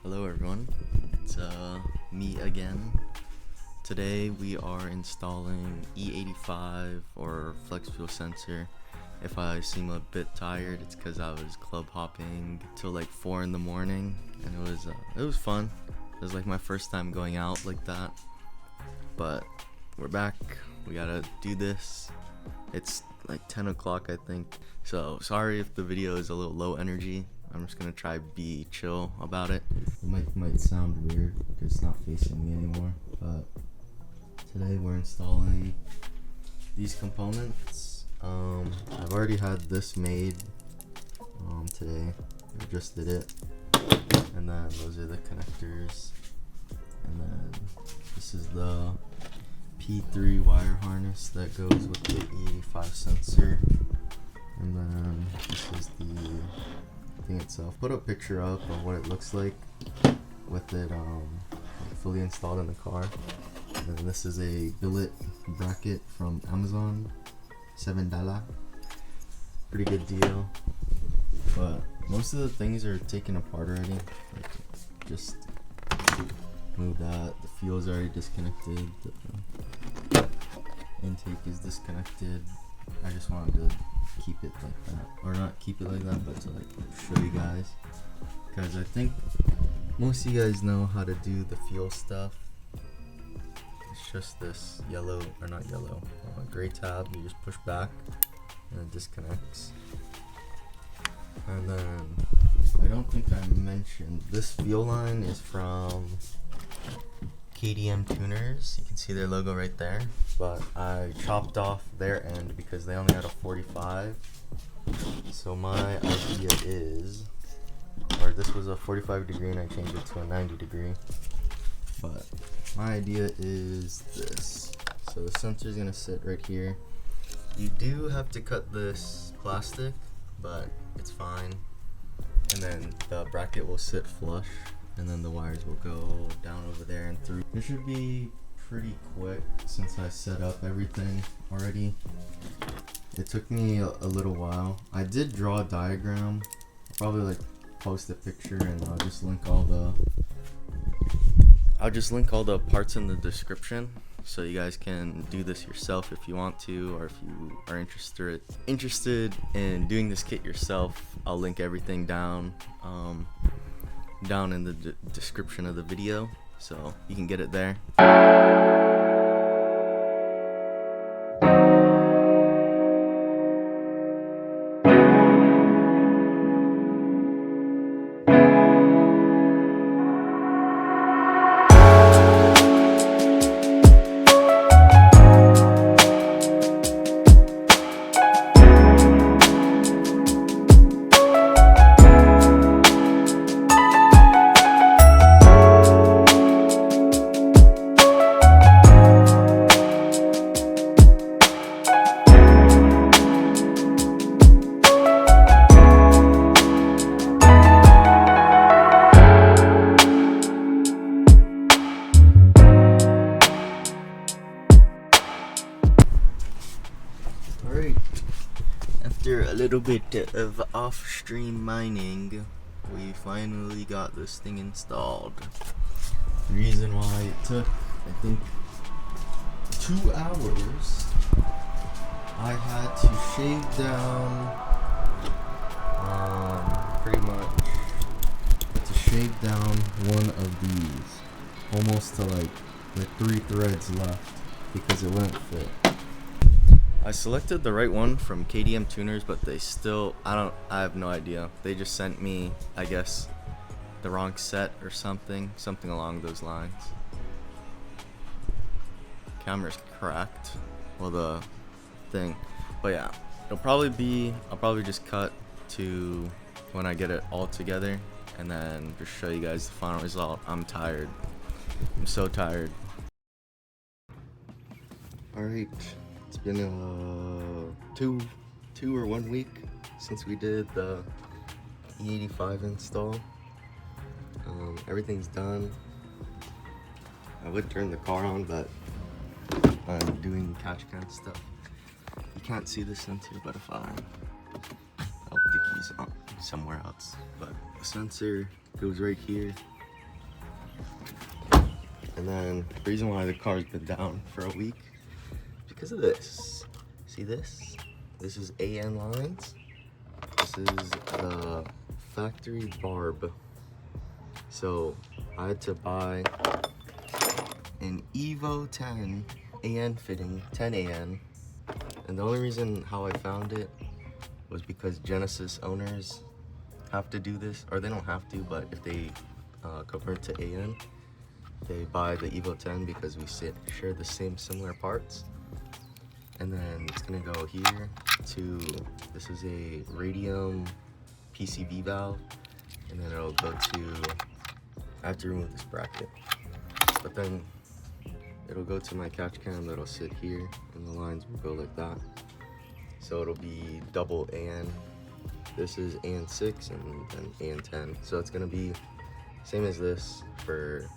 Hello everyone, it's me again. Today we are installing E85 or flex fuel sensor. If I seem a bit tired, it's because I was club hopping till like 4 in the morning, and it was fun. It was like my first time going out like that. But we're back. We gotta do this. It's like 10 o'clock I think. So sorry if the video is a little low energy. I'm just gonna try be chill about it. The mic might sound weird because it's not facing me anymore, but today we're installing these components. I've already had this made today. I just did it. And then those are the connectors. And then this is the P3 wire harness that goes with the E85 sensor. And then this is the thing itself. Put a picture up of what it looks like with it fully installed in the car. And then this is a billet bracket from Amazon, $7. Pretty good deal. But most of the things are taken apart already. Like, just move that. The fuel's already disconnected. The intake is disconnected. I just wanted to keep it like that, or not keep it like that, but to like show you guys, because I think most of you guys know how to do the fuel stuff. It's just this yellow, or not yellow, gray tab. You just push back and it disconnects. And then I don't think I mentioned this fuel line is from KDM tuners. You can see their logo right there, but I chopped off their end because they only had a 45. So my idea is, or this was a 45 degree and I changed it to a 90 degree, but my idea is this. So the sensor is gonna sit right here. You do have to cut this plastic, but it's fine. And then the bracket will sit flush, and then the wires will go down over there and through. It should be pretty quick since I set up everything already. It took me a little while. I did draw a diagram. I'll probably like post a picture, and I'll just link all the parts in the description, so you guys can do this yourself if you want to, or if you are interested in doing this kit yourself. I'll link everything down in the description of the video, so you can get it there. Alright, after a little bit of off-stream mining, we finally got this thing installed. The reason why it took, I think, 2 hours, I had to shave down, pretty much, one of these, almost to like 3 threads left, because it wouldn't fit. I selected the right one from KDM tuners, but they still, I have no idea. They just sent me, I guess, the wrong set or something along those lines. Camera's cracked, well, the thing, but yeah, I'll probably just cut to when I get it all together, and then just show you guys the final result. I'm tired. I'm so tired. Alright. It's been 2 or 1 week since we did the E85 install. Everything's done. I would turn the car on, but I'm doing Catchcan stuff. You can't see the sensor, but if I the keys on somewhere else, but the sensor goes right here, And then the reason why the car's been down for a week, because of this. See this? This is AN lines. This is the factory barb. So I had to buy an Evo 10 AN fitting, 10 AN. And the only reason how I found it was because Genesis owners have to do this, or they don't have to, but if they convert to AN, they buy the Evo 10 because we share the same similar parts. And then it's gonna go here to, this is a RADIUM PCV valve, and then it'll go to, I have to remove this bracket, but then it'll go to my Catchcan that'll sit here, and the lines will go like that. So it'll be double AN. This is AN 6 and then AN 10. So it's gonna be same as this for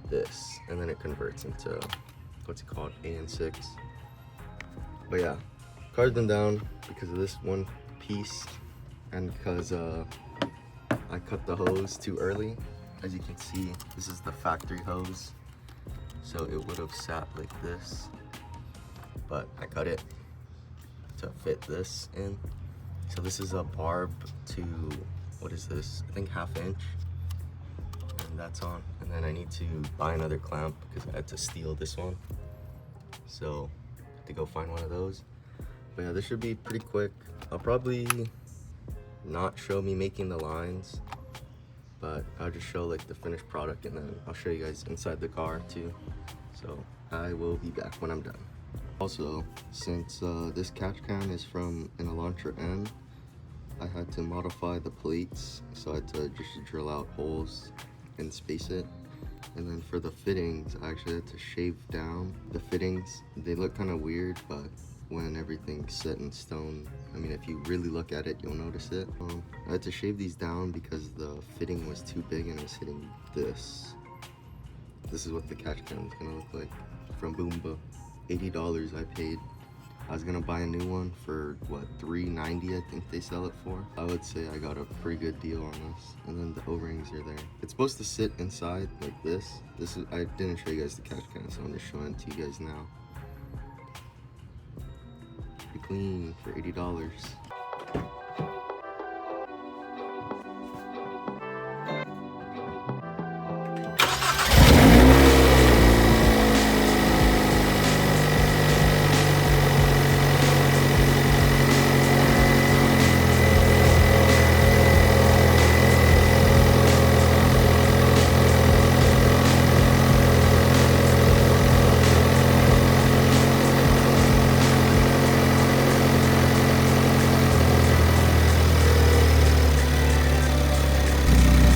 this, and then it converts into, what's it called, AN 6. But yeah, car's been down because of this one piece, and because I cut the hose too early. As you can see, this is the factory hose, so it would have sat like this, but I cut it to fit this in. So this is a barb to, what is this? I think 1/2 inch, and that's on. And then I need to buy another clamp because I had to steal this one, so to go find one of those. But yeah, this should be pretty quick. I'll probably not show me making the lines, but I'll just show like the finished product, and then I'll show you guys inside the car too. So I will be back when I'm done. Also, since this Catchcan is from an Elantra N, I had to modify the plates, so I had to just drill out holes and space it. And then for the fittings, I actually had to shave down the fittings. They look kind of weird, but when everything's set in stone, I mean, if you really look at it, you'll notice it. I had to shave these down because the fitting was too big and it was hitting this. This is what the Catchcan is gonna look like from Boomba. $80 I paid. I was gonna buy a new one for what, $3.90 I think they sell it for. I would say I got a pretty good deal on this. And then the O-rings are there. It's supposed to sit inside like this. This is, I didn't show you guys the Catchcan, so I'm just showing it to you guys now. Pretty clean for $80.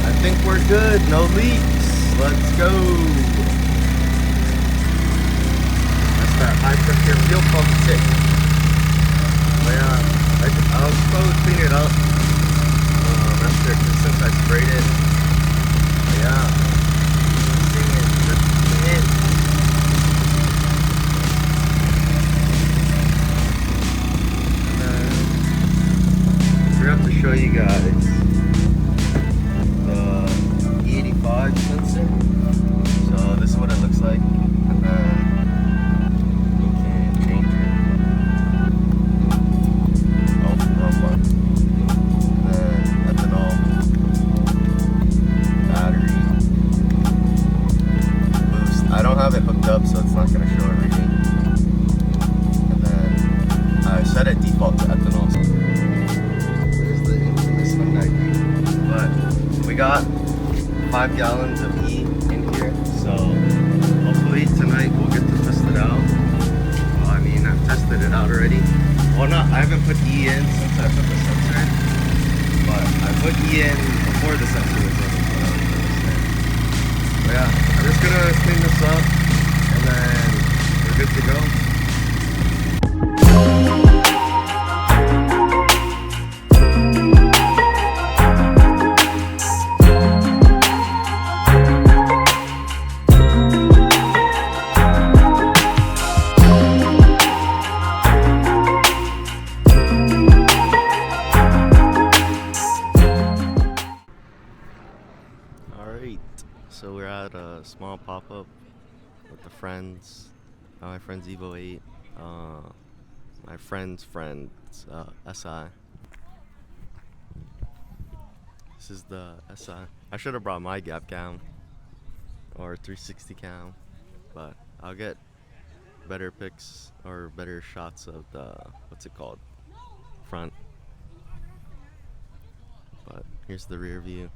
I think we're good, no leaks. Let's go. That's that high pressure fuel pump tick. But yeah, I'll slowly clean it up after, since I sprayed it. But yeah, seeing it just in. And then I forgot to show you guys sensor. So this is what it looks like, and then you can change it. Oh, wrong one. And then ethanol, battery, boost. I don't have it hooked up, so it's not going to show a reading. And then I set it default to ethanol. There's the infamous Hyundai. But we got 5 gallons of E in here, so hopefully tonight we'll get to test it out. Well, I mean, I've tested it out already. Well, I haven't put E in since I put the sensor in, but I put E in before the sensor was in. But yeah, I'm just gonna clean this up, and then we're good to go. So we're at a small pop-up with the friends. My friend's Evo 8. My friend's friend's SI. This is the SI. I should have brought my gap cam or 360 cam, but I'll get better pics or better shots of the, what's it called, front. But here's the rear view.